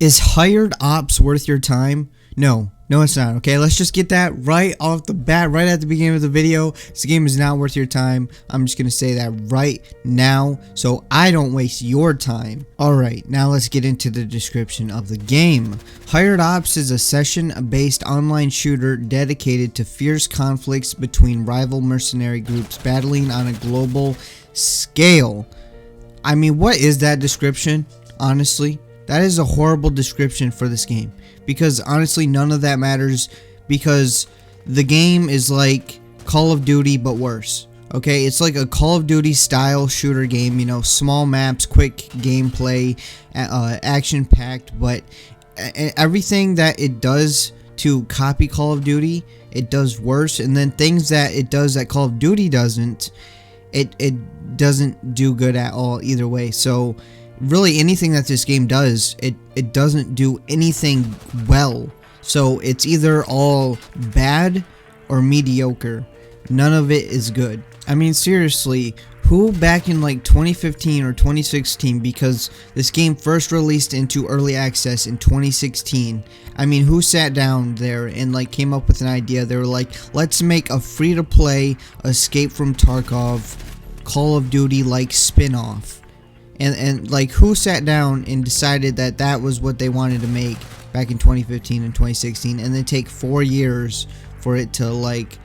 Is hired ops worth your time? No, it's not. Okay, let's just get that right off the bat, right at the beginning of the video. This game is not worth your time. I'm just gonna say that right now so I don't waste your time. Alright, now let's get into the description of the game. Hired Ops is a session-based online shooter dedicated to fierce conflicts between rival mercenary groups battling on a global scale. I mean, what is that description? Honestly, that is a horrible description for this game. Because honestly, none of that matters, because the game is like Call of Duty but worse. Okay, it's like a Call of Duty style shooter game, you know, small maps, quick gameplay, action packed, but everything that it does to copy Call of Duty, it does worse, and then things that it does that Call of Duty doesn't, it doesn't do good at all either way. So really anything that this game does, it doesn't do anything well. So it's either all bad or mediocre. None of it is good. I mean, seriously, who back in like 2015 or 2016, because this game first released into early access in 2016, I mean, who sat down there and like came up with an idea? They were like, let's make a free-to-play Escape from Tarkov Call of Duty like spin-off. And like, who sat down and decided that that was what they wanted to make back in 2015 and 2016, and then take 4 years for it to, like,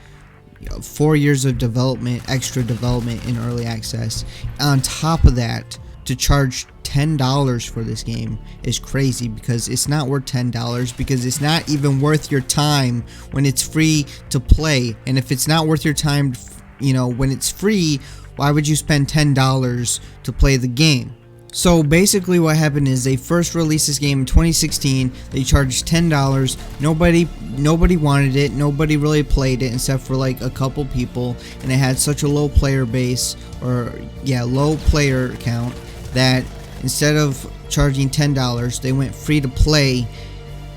4 years of development, extra development in early access. On top of that, to charge $10 for this game is crazy, because it's not worth $10, because it's not even worth your time when it's free to play. And if it's not worth your time, you know, when it's free, why would you spend $10 to play the game? So basically what happened is they first released this game in 2016. They charged $10. Nobody wanted it. Nobody really played it except for like a couple people, and it had such a low player base, or yeah, low player count, that instead of charging $10, they went free to play,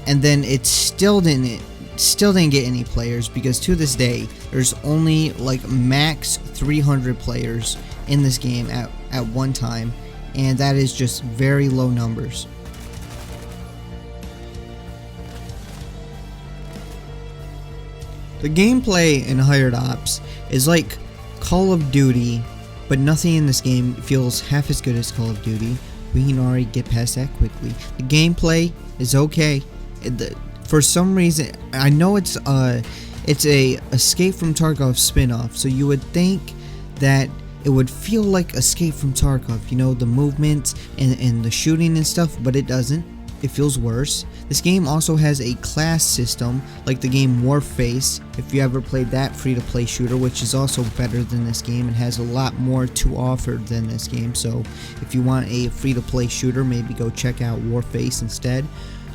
and then it still didn't get any players, because to this day there's only like max 300 players in this game at one time, and that is just very low numbers. The gameplay in Hired Ops is like Call of Duty, but nothing in this game feels half as good as Call of Duty. We can already get past that quickly. The gameplay is okay. For some reason, I know it's a Escape from Tarkov spin-off, so you would think that it would feel like Escape from Tarkov, you know, the movement and the shooting and stuff, but it doesn't. It feels worse. This game also has a class system, like the game Warface, if you ever played that free-to-play shooter, which is also better than this game and has a lot more to offer than this game. So if you want a free-to-play shooter, maybe go check out Warface instead.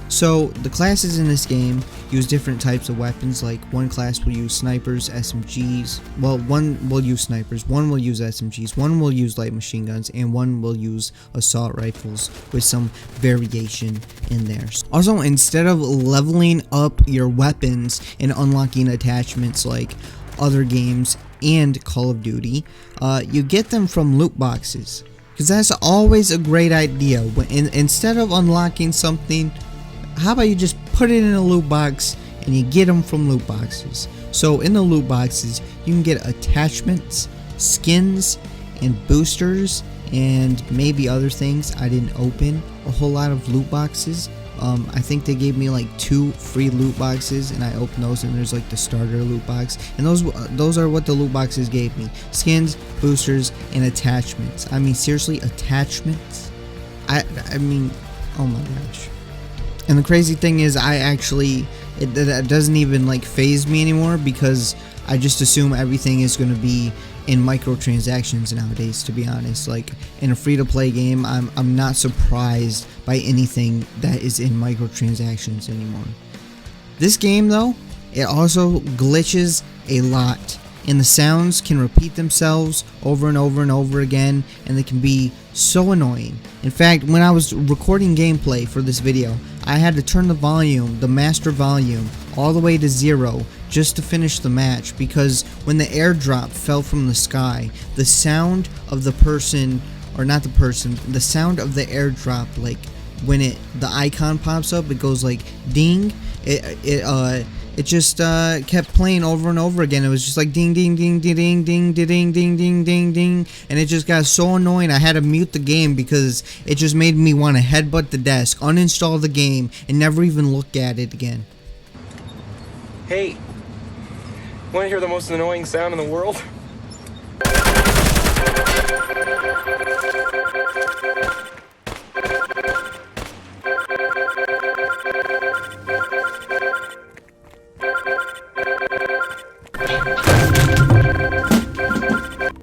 So the classes in this game use different types of weapons. Like one class will use snipers, SMGs. Well, one will use snipers, one will use SMGs, one will use light machine guns, and one will use assault rifles with some variation in there. Also, instead of leveling up your weapons and unlocking attachments like other games and Call of Duty, you get them from loot boxes, because that's always a great idea. Instead of unlocking something, how about you just put it in a loot box and you get them from loot boxes? So in the loot boxes, you can get attachments, skins, and boosters, and maybe other things. I didn't open a whole lot of loot boxes. I think they gave me like 2 free loot boxes, and I opened those, and there's like the starter loot box, and those are what the loot boxes gave me: skins, boosters, and attachments. I mean, seriously, attachments? I mean, oh my gosh. And the crazy thing is, it doesn't even like phase me anymore, because I just assume everything is going to be in microtransactions nowadays, to be honest. Like in a free-to-play game, I'm not surprised by anything that is in microtransactions anymore. This game though, it also glitches a lot, and the sounds can repeat themselves over and over and over again, and they can be so annoying. In fact, when I was recording gameplay for this video, I had to turn the volume, the master volume, all the way to 0 just to finish the match, because when the airdrop fell from the sky, the sound of the person, or not the person, the sound of the airdrop like when the icon pops up, it goes like ding. It just kept playing over and over again. It was just like ding ding ding ding ding ding ding ding ding ding ding, and it just got so annoying. I had to mute the game because it just made me want to headbutt the desk, uninstall the game, and never even look at it again. Hey, want to hear the most annoying sound in the world?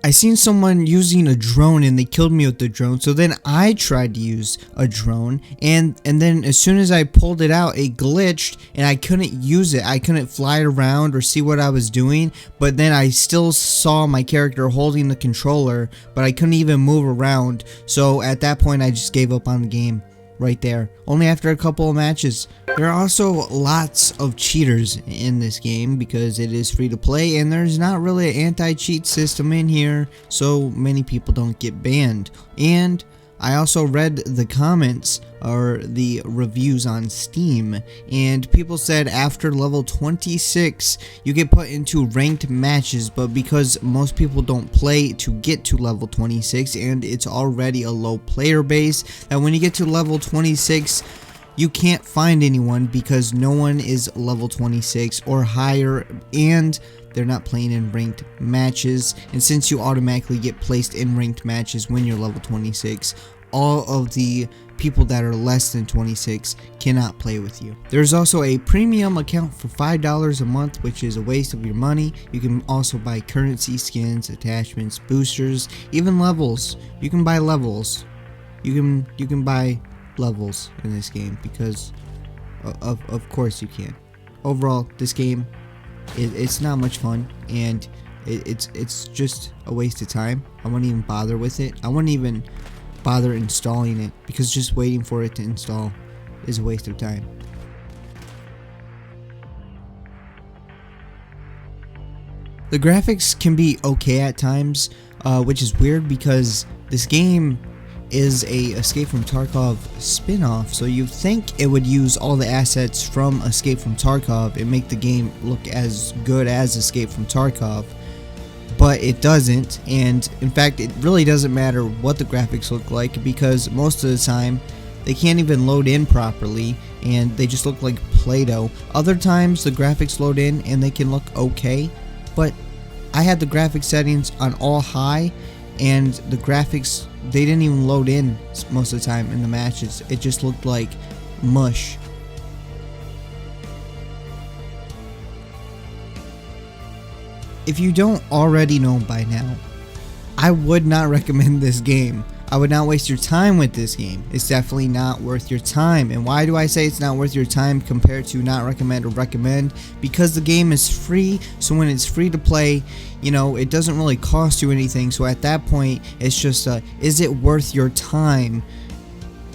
I seen someone using a drone and they killed me with the drone, so then I tried to use a drone, and then as soon as I pulled it out, it glitched and I couldn't use it. I couldn't fly it around or see what I was doing, but then I still saw my character holding the controller, but I couldn't even move around. So at that point I just gave up on the game right there, only after a couple of matches. There are also lots of cheaters in this game because it is free to play, and there's not really an anti-cheat system in here, so many people don't get banned. And I also read the comments or the reviews on Steam, and people said after level 26 you get put into ranked matches, but because most people don't play to get to level 26 and it's already a low player base, that when you get to level 26 you can't find anyone because no one is level 26 or higher, and they're not playing in ranked matches. And since you automatically get placed in ranked matches when you're level 26, all of the people that are less than 26 cannot play with you. There's also a premium account for $5 a month, which is a waste of your money. You can also buy currency, skins, attachments, boosters, even levels. You can buy levels. You can buy levels in this game because of course you can. Overall, this game it's not much fun, and it's just a waste of time. I wouldn't even bother with it. I wouldn't even bother installing it because just waiting for it to install is a waste of time. The graphics can be okay at times, which is weird because this game is a Escape from Tarkov spin-off, so you'd think it would use all the assets from Escape from Tarkov and make the game look as good as Escape from Tarkov, but it doesn't. And in fact, it really doesn't matter what the graphics look like because most of the time they can't even load in properly and they just look like Play-Doh. Other times the graphics load in and they can look okay, but I had the graphics settings on all high and the graphics, they didn't even load in most of the time in the matches. It just looked like mush. If you don't already know by now, I would not recommend this game. I would not waste your time with this game. It's definitely not worth your time. And why do I say it's not worth your time compared to not recommend or recommend? Because the game is free, so when it's free to play, you know, it doesn't really cost you anything. So at that point, it's just is it worth your time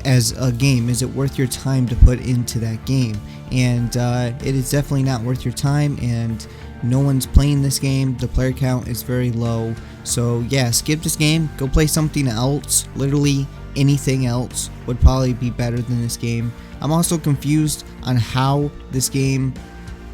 as a game? Is it worth your time to put into that game? And it is definitely not worth your time, and no one's playing this game. The player count is very low. So yeah, skip this game, go play something else. Literally anything else would probably be better than this game. I'm also confused on how this game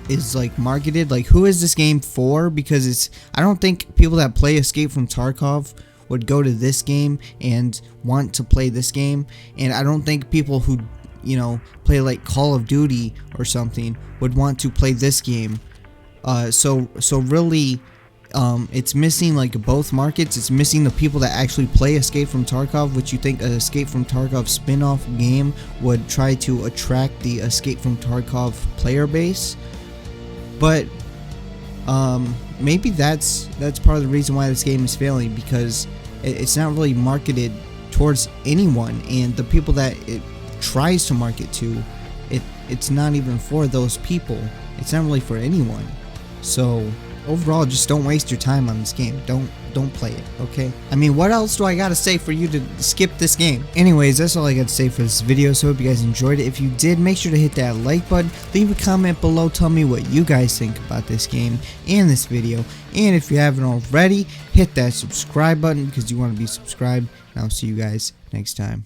is like marketed. Like, who is this game for? Because I don't think people that play Escape from Tarkov would go to this game and want to play this game, and I don't think people who, you know, play like Call of Duty or something would want to play this game. So really, it's missing like both markets. It's missing the people that actually play Escape from Tarkov, which you think an Escape from Tarkov spin-off game would try to attract the Escape from Tarkov player base. But maybe that's part of the reason why this game is failing, because it's not really marketed towards anyone, and the people that it tries to market to, it's not even for those people. It's not really for anyone. So overall, just don't waste your time on this game. Don't play it, okay? I mean, what else do I gotta say for you to skip this game? Anyways, that's all I got to say for this video. So I hope you guys enjoyed it. If you did, make sure to hit that like button, leave a comment below, tell me what you guys think about this game and this video, and if you haven't already, hit that subscribe button because you want to be subscribed, and I'll see you guys next time.